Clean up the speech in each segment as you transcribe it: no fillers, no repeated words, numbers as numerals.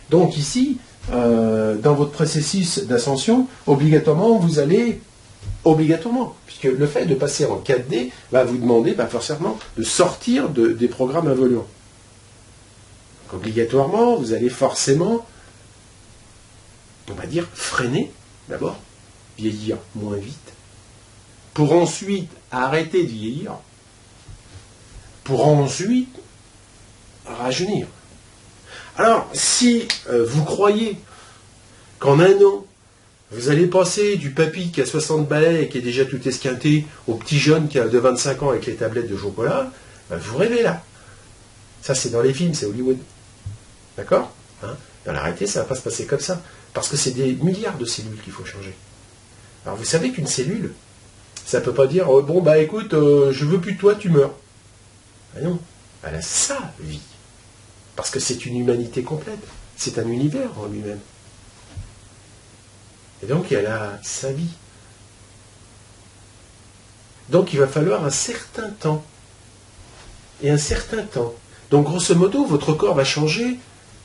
Donc ici, dans votre processus d'ascension, obligatoirement, vous allez, puisque le fait de passer en 4D va vous demander forcément de sortir des programmes involuants. Donc obligatoirement, vous allez forcément, on va dire, freiner, d'abord, vieillir moins vite, pour ensuite arrêter de vieillir, pour ensuite rajeunir. Alors, si vous croyez qu'en un an, vous allez passer du papy qui a 60 balais et qui est déjà tout esquinté au petit jeune qui a de 25 ans avec les tablettes de chocolat, vous rêvez là. Ça, c'est dans les films, c'est Hollywood. D'accord, hein? Dans la réalité, ça ne va pas se passer comme ça. Parce que c'est des milliards de cellules qu'il faut changer. Alors, vous savez qu'une cellule, ça ne peut pas dire, bon, écoute, je veux plus de toi, tu meurs. Ah non, elle a sa vie. Parce que c'est une humanité complète. C'est un univers en lui-même. Et donc, elle a sa vie. Donc, il va falloir un certain temps. Et un certain temps. Donc, grosso modo, votre corps va changer,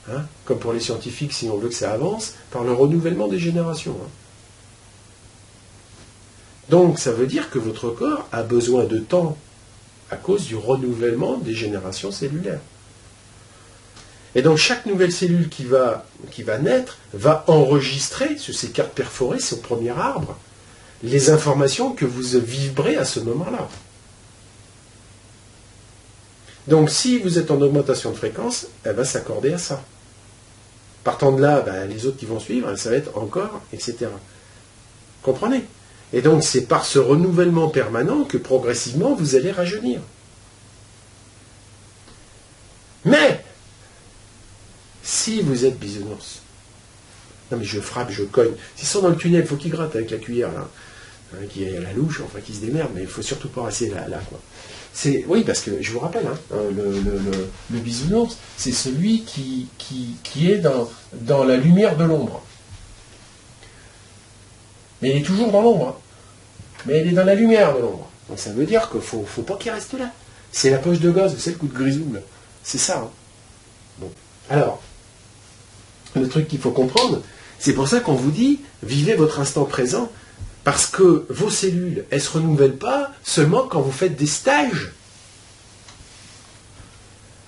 hein, comme pour les scientifiques, si on veut que ça avance, par le renouvellement des générations. Hein. Donc, ça veut dire que votre corps a besoin de temps à cause du renouvellement des générations cellulaires. Et donc chaque nouvelle cellule qui va naître va enregistrer sur ces cartes perforées, sur le premier arbre, les informations que vous vibrez à ce moment-là. Donc si vous êtes en augmentation de fréquence, elle va s'accorder à ça. Partant de là, les autres qui vont suivre, ça va être encore, etc. Comprenez? Et donc c'est par ce renouvellement permanent que progressivement vous allez rajeunir. Mais si vous êtes bisounours, non mais je frappe, je cogne. S'ils sont dans le tunnel, il faut qu'ils grattent avec la cuillère, là. Qui est à la louche, enfin qui se démerde, mais il ne faut surtout pas rester là, quoi. Oui, parce que je vous rappelle, hein, le bisounours, c'est celui qui est dans la lumière de l'ombre. Mais il est toujours dans l'ombre. Hein. Mais il est dans la lumière de l'ombre. Donc ça veut dire qu'il ne faut pas qu'il reste là. C'est la poche de gaz, c'est le coup de grisou, là. C'est ça. Hein. Bon. Alors, le truc qu'il faut comprendre, c'est pour ça qu'on vous dit, vivez votre instant présent, parce que vos cellules, elles ne se renouvellent pas seulement quand vous faites des stages.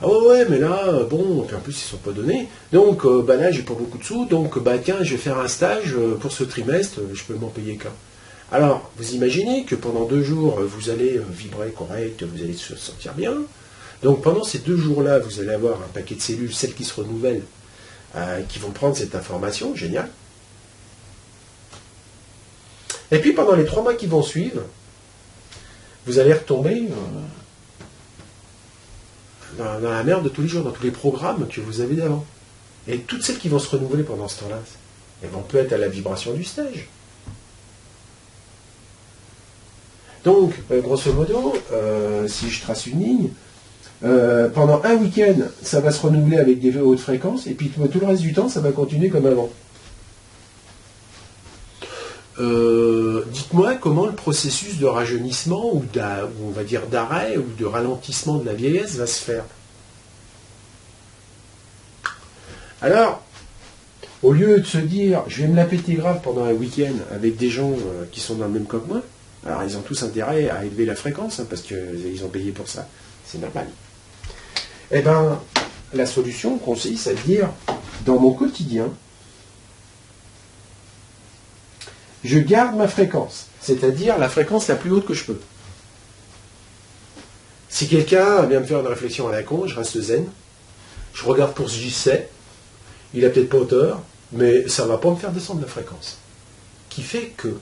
Ah ouais, mais là, bon, en plus ils ne sont pas donnés, donc là j'ai pas beaucoup de sous, donc tiens, je vais faire un stage pour ce trimestre, je peux m'en payer qu'un. Alors, vous imaginez que pendant 2 jours, vous allez vibrer correct, vous allez se sentir bien. Donc pendant ces 2 jours-là, vous allez avoir un paquet de cellules, celles qui se renouvellent, qui vont prendre cette information, génial. Et puis pendant les 3 mois qui vont suivre, vous allez retomber dans la merde de tous les jours, dans tous les programmes que vous avez d'avant. Et toutes celles qui vont se renouveler pendant ce temps-là, elles vont peut être à la vibration du stage. Donc, grosso modo, si je trace une ligne, pendant un week-end, ça va se renouveler avec des hautes fréquences, et puis tout le reste du temps, ça va continuer comme avant. Dites-moi comment le processus de rajeunissement, ou on va dire d'arrêt, ou de ralentissement de la vieillesse va se faire. Alors, au lieu de se dire, je vais me la péter grave pendant un week-end avec des gens qui sont dans le même cas que moi, alors ils ont tous intérêt à élever la fréquence, hein, parce qu'ils ont payé pour ça. C'est normal. Eh bien, la solution consiste à dire, dans mon quotidien, je garde ma fréquence, c'est-à-dire la fréquence la plus haute que je peux. Si quelqu'un vient me faire une réflexion à la con, je reste zen, je regarde pour ce que je sais, il a peut-être pas hauteur, mais ça ne va pas me faire descendre la fréquence. Qui fait que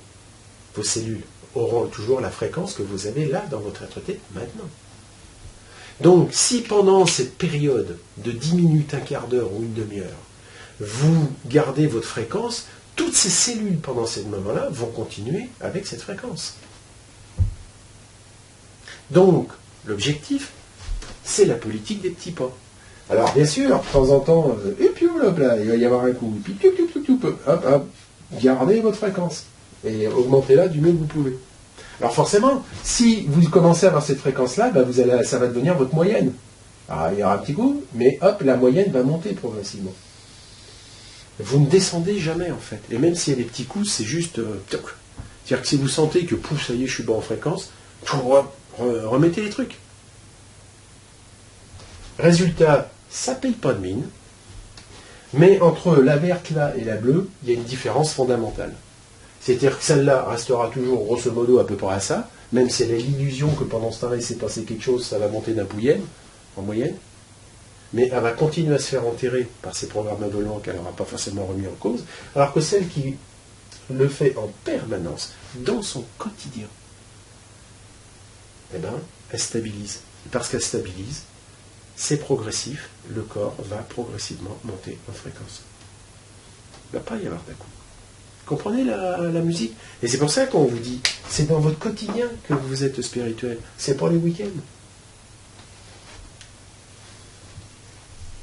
vos cellules auront toujours la fréquence que vous avez là dans votre être-té maintenant. Donc, si pendant cette période de 10 minutes, un quart d'heure ou une demi-heure, vous gardez votre fréquence, toutes ces cellules pendant ce moment-là vont continuer avec cette fréquence. Donc, l'objectif, c'est la politique des petits pas. Alors, bien sûr, de temps en temps, hop, là, il va y avoir un coup, puis hop, gardez votre fréquence et augmentez-la du mieux que vous pouvez. Alors forcément, si vous commencez à avoir cette fréquence-là, ça va devenir votre moyenne. Alors, il y aura un petit coup, mais hop, la moyenne va monter progressivement. vous ne descendez jamais en fait. Et même s'il y a des petits coups, c'est juste... c'est-à-dire que si vous sentez que, pouf, ça y est, je suis bas en fréquence, remettez les trucs. Résultat, ça paye pas de mine, mais entre la verte là et la bleue, il y a une différence fondamentale. C'est-à-dire que celle-là restera toujours grosso modo à peu près à ça, même si elle a l'illusion que pendant ce temps-là il s'est passé quelque chose, ça va monter d'un pouillème, en moyenne, mais elle va continuer à se faire enterrer par ces programmes indolents qu'elle n'aura pas forcément remis en cause, alors que celle qui le fait en permanence, dans son quotidien, eh ben, elle stabilise. Et parce qu'elle stabilise, c'est progressif, le corps va progressivement monter en fréquence. Il ne va pas y avoir d'un coup. Comprenez la musique? Et c'est pour ça qu'on vous dit, c'est dans votre quotidien que vous êtes spirituel, c'est pas les week-ends.